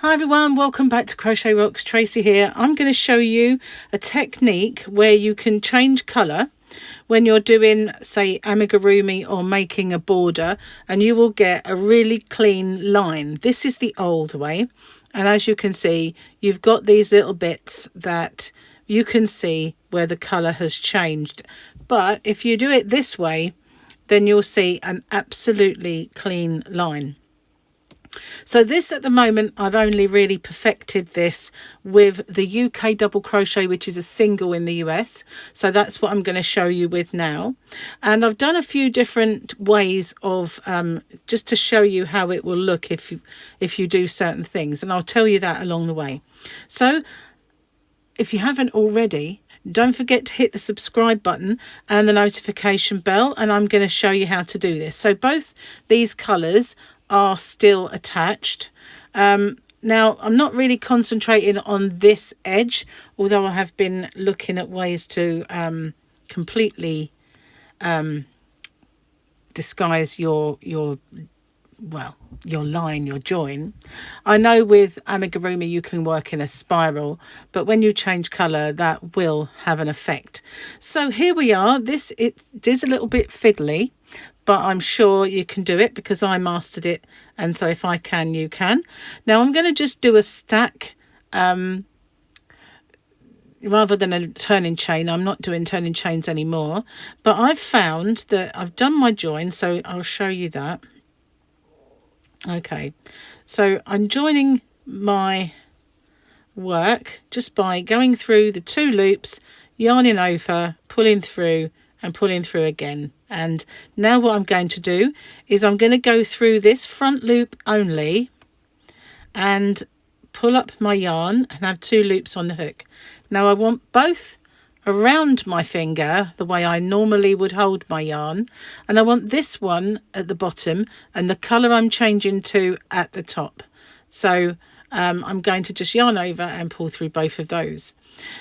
Hi everyone, welcome back to Crochet Rocks. Tracy here. I'm going to show you a technique where you can change colour when you're doing, say, amigurumi or making a border, and you will get a really clean line. This is the old way, and as you can see, you've got these little bits that you can see where the colour has changed. But if you do it this way, then you'll see an absolutely clean line. So this at the moment, I've only really perfected this with the UK double crochet, which is a single in the US. So that's what I'm going to show you with now. And I've done a few different ways of just to show you how it will look if you do certain things. And I'll tell you that along the way. So if you haven't already, don't forget to hit the subscribe button and the notification bell. And I'm going to show you how to do this. So both these colours are still attached. Now I'm not really concentrating on this edge, although I have been looking at ways to completely disguise your line, your join. I know with amigurumi you can work in a spiral, but when you change colour that will have an effect. So here we are. It is a little bit fiddly, but I'm sure you can do it because I mastered it, and so if I can, you can. Now I'm going to just do a stack rather than a turning chain. I'm not doing turning chains anymore, but I've found that I've done my join, so I'll show you that. Okay, so I'm joining my work just by going through the 2 loops, yarning over, pulling through and pulling through again. And now what I'm going to do is I'm going to go through this front loop only and pull up my yarn and have 2 loops on the hook. Now I want both around my finger the way I normally would hold my yarn, and I want this one at the bottom and the colour I'm changing to at the top. So I'm going to just yarn over and pull through both of those.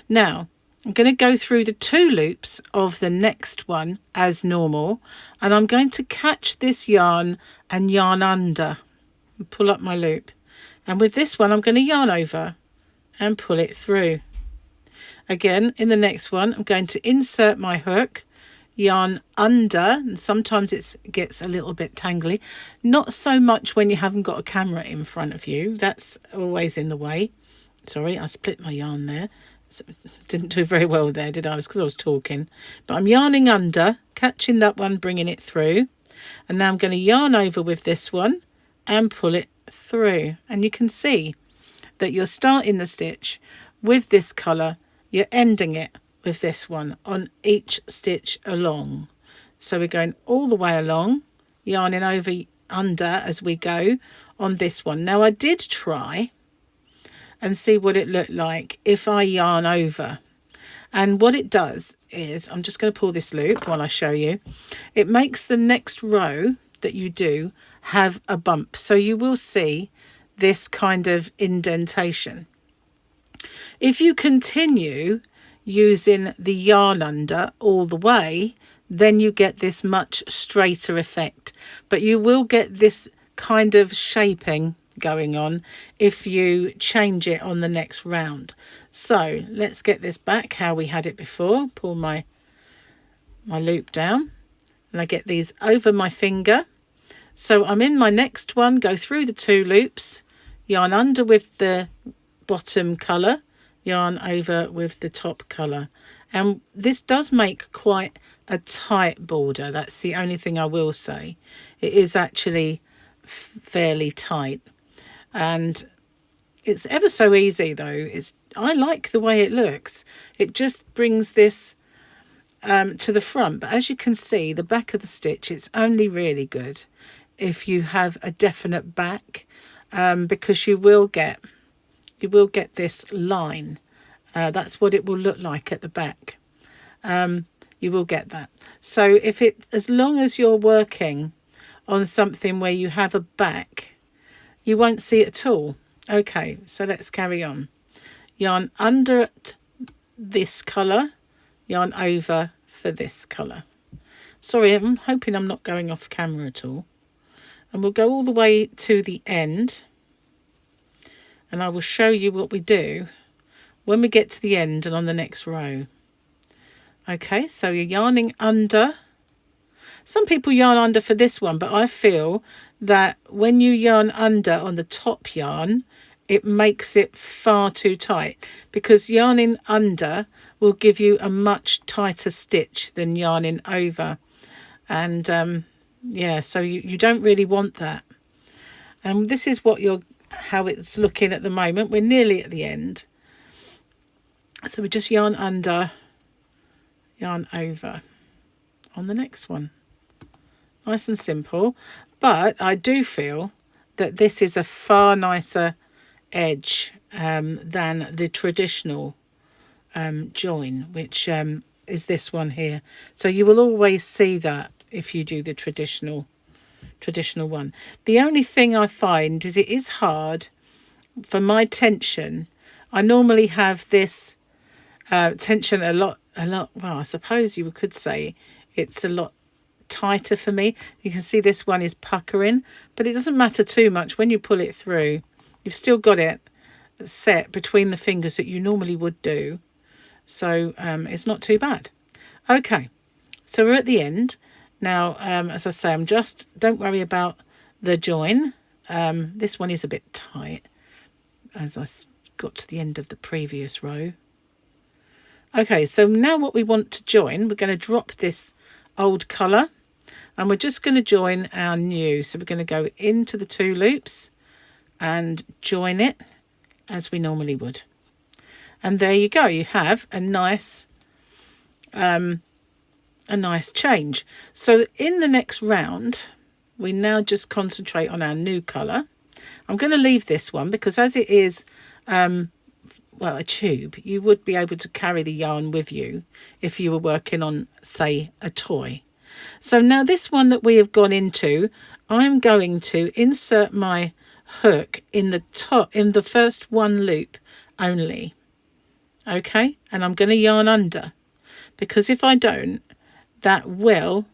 Now I'm going to go through the 2 loops of the next one as normal, and I'm going to catch this yarn and yarn under and pull up my loop. And with this one I'm going to yarn over and pull it through. Again, in the next one I'm going to insert my hook, yarn under, and sometimes it gets a little bit tangly. Not so much when you haven't got a camera in front of you. That's always in the way. Sorry, I split my yarn there. So didn't do very well there, did I? Because I was talking. But I'm yarning under, catching that one, bringing it through. And now I'm going to yarn over with this one and pull it through. And you can see that you're starting the stitch with this colour. You're ending it with this one on each stitch along. So we're going all the way along, yarning over under as we go on this one. Now I did try and see what it looked like if I yarn over. And what it does is, I'm just going to pull this loop while I show you. It makes the next row that you do have a bump. So you will see this kind of indentation. If you continue using the yarn under all the way, then you get this much straighter effect. But you will get this kind of shaping going on if you change it on the next round. So let's get this back how we had it before. Pull my loop down and I get these over my finger. So I'm in my next one, go through the 2 loops, yarn under with the bottom colour, yarn over with the top colour. And this does make quite a tight border. That's the only thing I will say. It is actually fairly tight. And it's ever so easy though. I like the way it looks. It just brings this to the front. But as you can see, the back of the stitch, it's only really good if you have a definite back, because you will get this line. That's what it will look like at the back. You will get that. So as long as you're working on something where you have a back, you won't see it at all. Okay, so let's carry on. Yarn under this colour, yarn over for this colour. Sorry, I'm hoping I'm not going off camera at all. And we'll go all the way to the end and I will show you what we do when we get to the end and on the next row. Okay, so you're yarning under. Some people yarn under for this one, but I feel that when you yarn under on the top yarn, it makes it far too tight, because yarning under will give you a much tighter stitch than yarning over. And yeah, so you don't really want that. And this is how it's looking at the moment. We're nearly at the end. So we just yarn under, yarn over on the next one. Nice and simple. But I do feel that this is a far nicer edge than the traditional join, which is this one here. So you will always see that if you do the traditional one. The only thing I find is it is hard for my tension. I normally have this tension a lot, well, I suppose you could say it's a lot tighter for me. You can see this one is puckering, but it doesn't matter too much. When you pull it through, you've still got it set between the fingers that you normally would do. So it's not too bad. Okay, so we're at the end. Now, as I say, don't worry about the join. This one is a bit tight as I got to the end of the previous row. Okay, so now what we want to join, we're going to drop this old colour and we're just going to join our new. So we're going to go into the 2 loops and join it as we normally would. And there you go, you have a nice change. So in the next round, we now just concentrate on our new colour. I'm going to leave this one because as it is well, a tube, you would be able to carry the yarn with you if you were working on, say, a toy. So now this one that we have gone into, I'm going to insert my hook in the top, in the first one loop only. Okay, and I'm going to yarn under, because if I don't, that will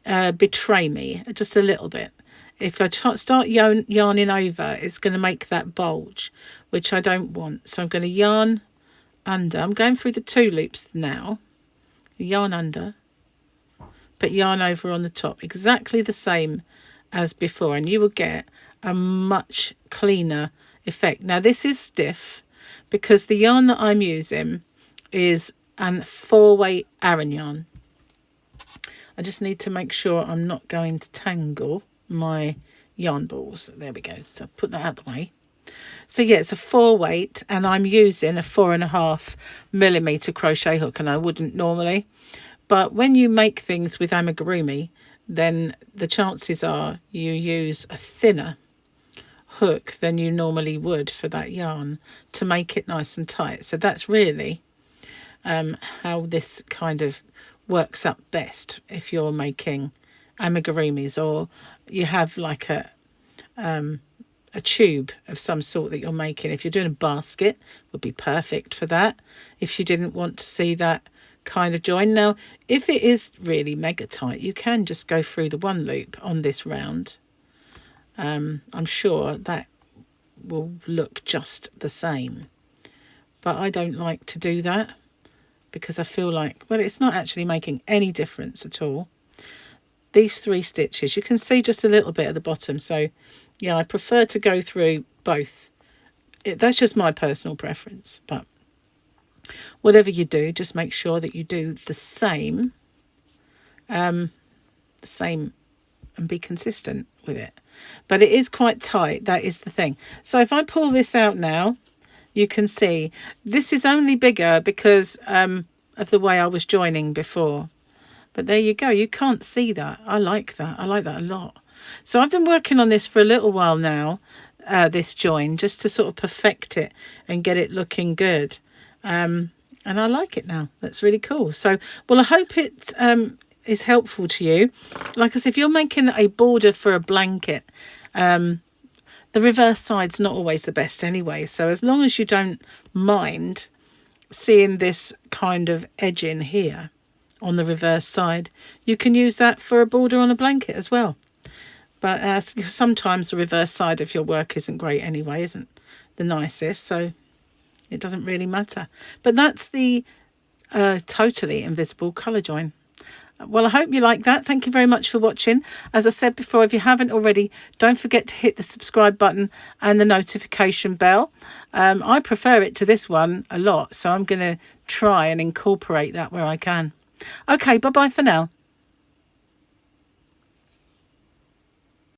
betray me just a little bit. If I start yarning over, it's going to make that bulge, which I don't want. So I'm going to yarn under. I'm going through the 2 loops now. Yarn under, but yarn over on the top. Exactly the same as before. And you will get a much cleaner effect. Now this is stiff because the yarn that I'm using is an 4-weight Aran yarn. I just need to make sure I'm not going to tangle my yarn balls. There we go. So put that out the way. So yeah, it's a 4-weight and I'm using a 4.5mm crochet hook, and I wouldn't normally. But when you make things with amigurumi, then the chances are you use a thinner hook than you normally would for that yarn to make it nice and tight. So that's really how this kind of works up best if you're making amigurumis, or you have like a tube of some sort that you're making. If you're doing a basket, it would be perfect for that if you didn't want to see that kind of join. Now if it is really mega tight, you can just go through the 1 loop on this round. I'm sure that will look just the same, but I don't like to do that because I feel like, well, it's not actually making any difference at all. These 3 stitches, you can see just a little bit at the bottom. So yeah, I prefer to go through both. That's just my personal preference, but whatever you do, just make sure that you do the same and be consistent with it. But it is quite tight, that is the thing. So if I pull this out now, you can see this is only bigger because of the way I was joining before. But there you go, you can't see that. I like that. I like that a lot. So I've been working on this for a little while now, this join, just to sort of perfect it and get it looking good. And I like it now. That's really cool. So, well, I hope it is helpful to you. Like I said, if you're making a border for a blanket, the reverse side's not always the best anyway. So as long as you don't mind seeing this kind of edging here on the reverse side, you can use that for a border on a blanket as well. But sometimes the reverse side of your work isn't great anyway, isn't the nicest, so it doesn't really matter. But that's the totally invisible colour join. Well, I hope you like that. Thank you very much for watching. As I said before, if you haven't already, don't forget to hit the subscribe button and the notification bell. I prefer it to this one a lot, so I'm going to try and incorporate that where I can. Okay, bye-bye for now.